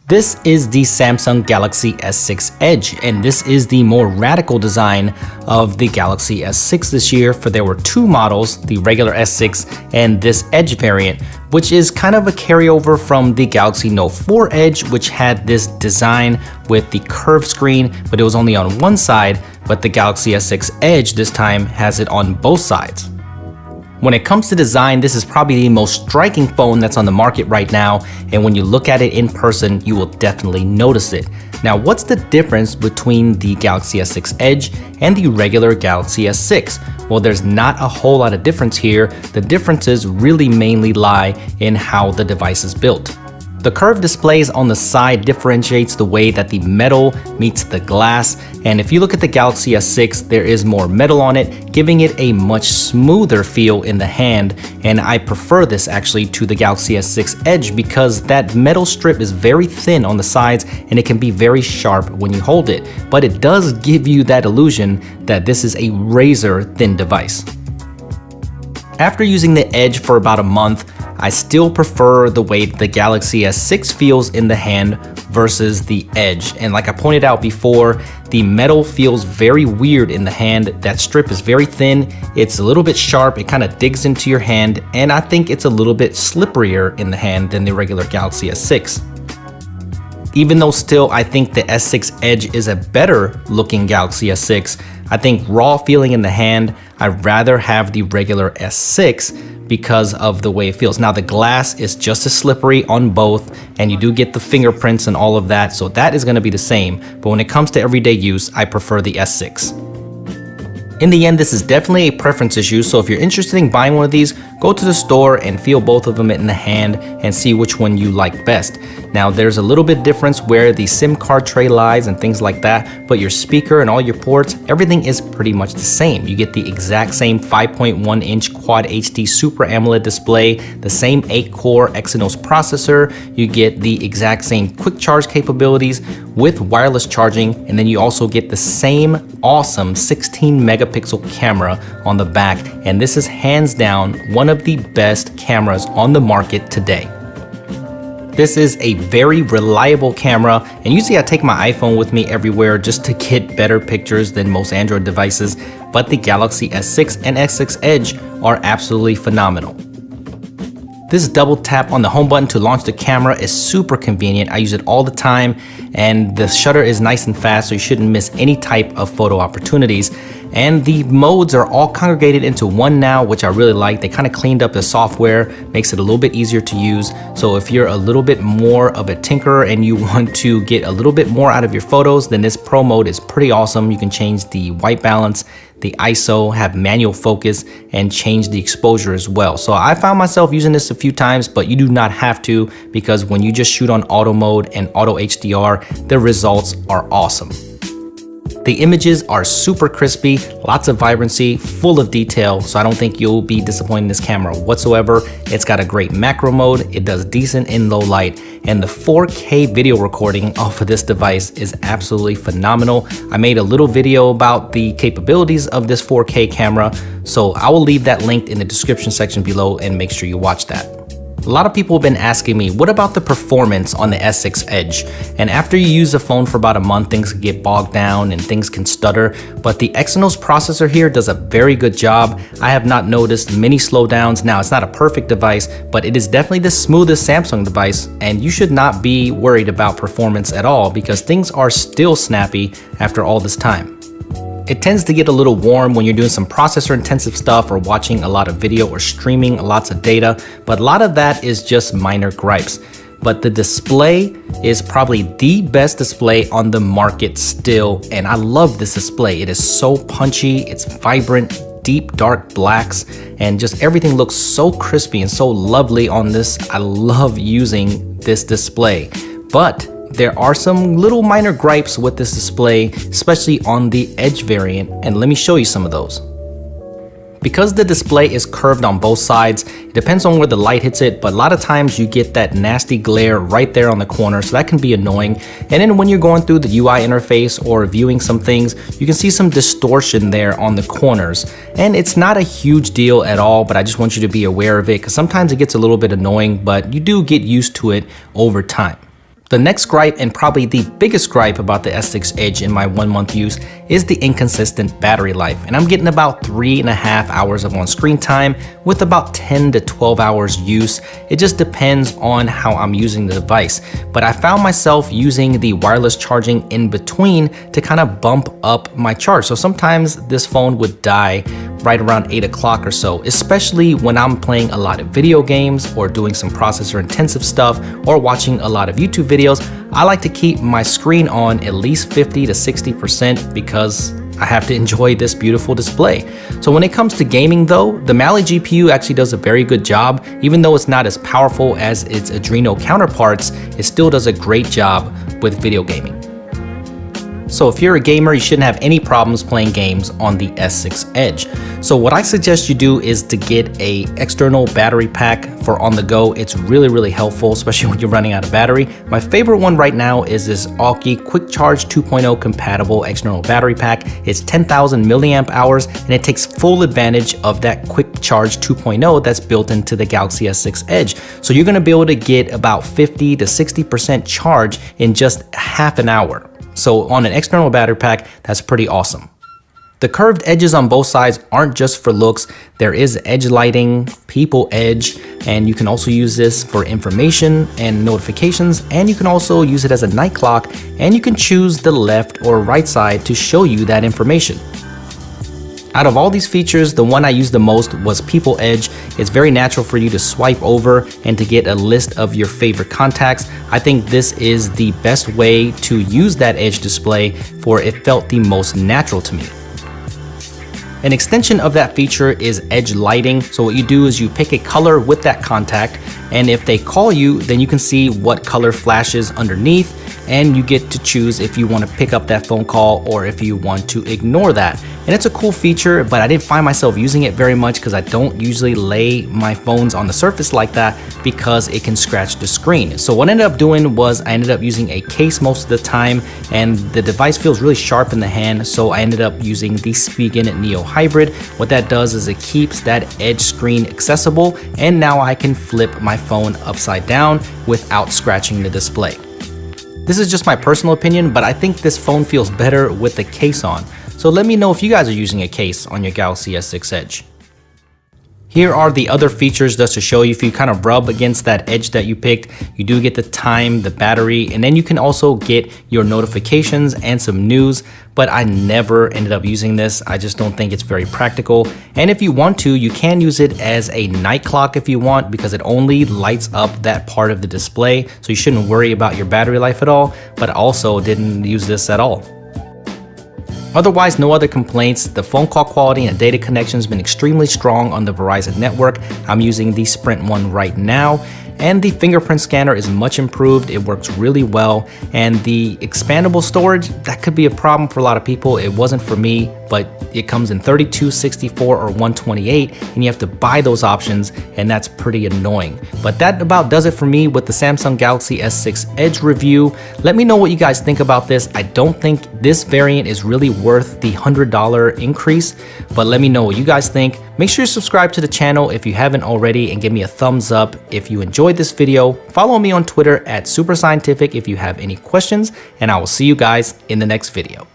This is the Samsung Galaxy S6 Edge, and this is the more radical design of the Galaxy S6 this year, for there were two models, the regular S6 and this Edge variant, which is kind of a carryover from the Galaxy Note 4 Edge, which had this design with the curved screen, but it was only on one side, but the Galaxy S6 Edge this time has it on both sides. When it comes to design, this is probably the most striking phone that's on the market right now, and when you look at it in person, you will definitely notice it. Now, what's the difference between the Galaxy S6 Edge and the regular Galaxy S6? Well, there's not a whole lot of difference here. The differences really mainly lie in how the device is built. The curved displays on the side differentiates the way that the metal meets the glass, and if you look at the Galaxy S6, there is more metal on it, giving it a much smoother feel in the hand, and I prefer this actually to the Galaxy S6 Edge because that metal strip is very thin on the sides and it can be very sharp when you hold it, but it does give you that illusion that this is a razor thin device. After using the Edge for about a month, I still prefer the way the Galaxy S6 feels in the hand versus the Edge. And like I pointed out before, the metal feels very weird in the hand. That strip is very thin, it's a little bit sharp, it kind of digs into your hand, and I think it's a little bit slipperier in the hand than the regular Galaxy S6. Even though still I think the S6 Edge is a better looking Galaxy S6, I think raw feeling in the hand, I'd rather have the regular S6 because of the way it feels. Now the glass is just as slippery on both, and you do get the fingerprints and all of that, so that is gonna be the same. But when it comes to everyday use, I prefer the S6. In the end, this is definitely a preference issue, so if you're interested in buying one of these, go to the store and feel both of them in the hand and see which one you like best. Now, there's a little bit difference where the SIM card tray lies and things like that, but your speaker and all your ports, everything is pretty much the same. You get the exact same 5.1-inch Quad HD Super AMOLED display, the same 8-core Exynos processor, you get the exact same quick charge capabilities with wireless charging, and then you also get the same awesome 16 megapixel camera on the back, and this is hands down one of the best cameras on the market today. This is a very reliable camera, and usually I take my iPhone with me everywhere just to get better pictures than most Android devices, but the Galaxy S6 and S6 Edge are absolutely phenomenal. This double tap on the home button to launch the camera is super convenient. I use it all the time, and the shutter is nice and fast, so you shouldn't miss any type of photo opportunities. And the modes are all congregated into one now, which I really like. They kind of cleaned up the software, makes it a little bit easier to use. So if you're a little bit more of a tinkerer and you want to get a little bit more out of your photos, then this Pro mode is pretty awesome. You can change the white balance, the ISO, have manual focus, and change the exposure as well. So I found myself using this a few times, but you do not have to, because when you just shoot on auto mode and auto HDR, the results are awesome. The images are super crispy, lots of vibrancy, full of detail, so I don't think you'll be disappointed in this camera whatsoever. It's got a great macro mode, it does decent in low light, and the 4K video recording off of this device is absolutely phenomenal. I made a little video about the capabilities of this 4K camera, so I will leave that linked in the description section below and make sure you watch that. A lot of people have been asking me, what about the performance on the S6 Edge? And after you use the phone for about a month, things can get bogged down and things can stutter, but the Exynos processor here does a very good job. I have not noticed many slowdowns. Now, it's not a perfect device, but it is definitely the smoothest Samsung device, and you should not be worried about performance at all because things are still snappy after all this time. It tends to get a little warm when you're doing some processor intensive stuff or watching a lot of video or streaming lots of data, but a lot of that is just minor gripes. But the display is probably the best display on the market still, and I love this display. It is so punchy, it's vibrant, deep dark blacks, and just everything looks so crispy and so lovely on this. I love using this display, but there are some little minor gripes with this display, especially on the Edge variant, and let me show you some of those. Because the display is curved on both sides, it depends on where the light hits it, but a lot of times you get that nasty glare right there on the corner, so that can be annoying. And then when you're going through the UI interface or viewing some things, you can see some distortion there on the corners. And it's not a huge deal at all, but I just want you to be aware of it because sometimes it gets a little bit annoying, but you do get used to it over time. The next gripe, and probably the biggest gripe about the S6 Edge in my 1 month use, is the inconsistent battery life. And I'm getting about 3.5 hours of on screen time with about 10 to 12 hours use. It just depends on how I'm using the device. But I found myself using the wireless charging in between to kind of bump up my charge. So sometimes this phone would die right around 8 o'clock or so, especially when I'm playing a lot of video games or doing some processor intensive stuff or watching a lot of YouTube videos. I like to keep my screen on at least 50 to 60% because I have to enjoy this beautiful display. So when it comes to gaming though, the Mali GPU actually does a very good job. Even though it's not as powerful as its Adreno counterparts, it still does a great job with video gaming. So if you're a gamer, you shouldn't have any problems playing games on the S6 Edge. So what I suggest you do is to get a external battery pack for on the go. It's really helpful, especially when you're running out of battery. My favorite one right now is this Aukey Quick Charge 2.0 compatible external battery pack. It's 10,000 milliamp hours and it takes full advantage of that Quick Charge 2.0 that's built into the Galaxy S6 Edge. So you're gonna be able to get about 50 to 60% charge in just half an hour. So on an external battery pack, that's pretty awesome. The curved edges on both sides aren't just for looks. There is edge lighting, people edge, and you can also use this for information and notifications, and you can also use it as a night clock, and you can choose the left or right side to show you that information. Out of all these features, the one I used the most was People Edge. It's very natural for you to swipe over and to get a list of your favorite contacts. I think this is the best way to use that Edge display, for it felt the most natural to me. An extension of that feature is edge lighting. So what you do is you pick a color with that contact, and if they call you, then you can see what color flashes underneath, and you get to choose if you want to pick up that phone call or if you want to ignore that. And it's a cool feature, but I didn't find myself using it very much because I don't usually lay my phones on the surface like that because it can scratch the screen. So what I ended up doing was I ended up using a case most of the time, and the device feels really sharp in the hand, so I ended up using the Spigen Neo Hybrid. What that does is it keeps that edge screen accessible, and now I can flip my phone upside down without scratching the display. This is just my personal opinion, but I think this phone feels better with the case on. So let me know if you guys are using a case on your Galaxy S6 Edge. Here are the other features just to show you. If you kind of rub against that edge that you picked, you do get the time, the battery, and then you can also get your notifications and some news, but I never ended up using this. I just don't think it's very practical. And if you want to, you can use it as a night clock if you want, because it only lights up that part of the display. So you shouldn't worry about your battery life at all, but I also didn't use this at all. Otherwise, no other complaints. The phone call quality and data connection has been extremely strong on the Verizon network. I'm using the Sprint one right now, and the fingerprint scanner is much improved. It works really well, and the expandable storage, that could be a problem for a lot of people. It wasn't for me, but it comes in 32, 64, or 128, and you have to buy those options, and that's pretty annoying. But that about does it for me with the Samsung Galaxy S6 Edge review. Let me know what you guys think about this. I don't think this variant is really worth the $100 increase, but let me know what you guys think. Make sure you subscribe to the channel if you haven't already, and give me a thumbs up if you enjoyed this video. Follow me on Twitter at SuperScientific if you have any questions, and I will see you guys in the next video.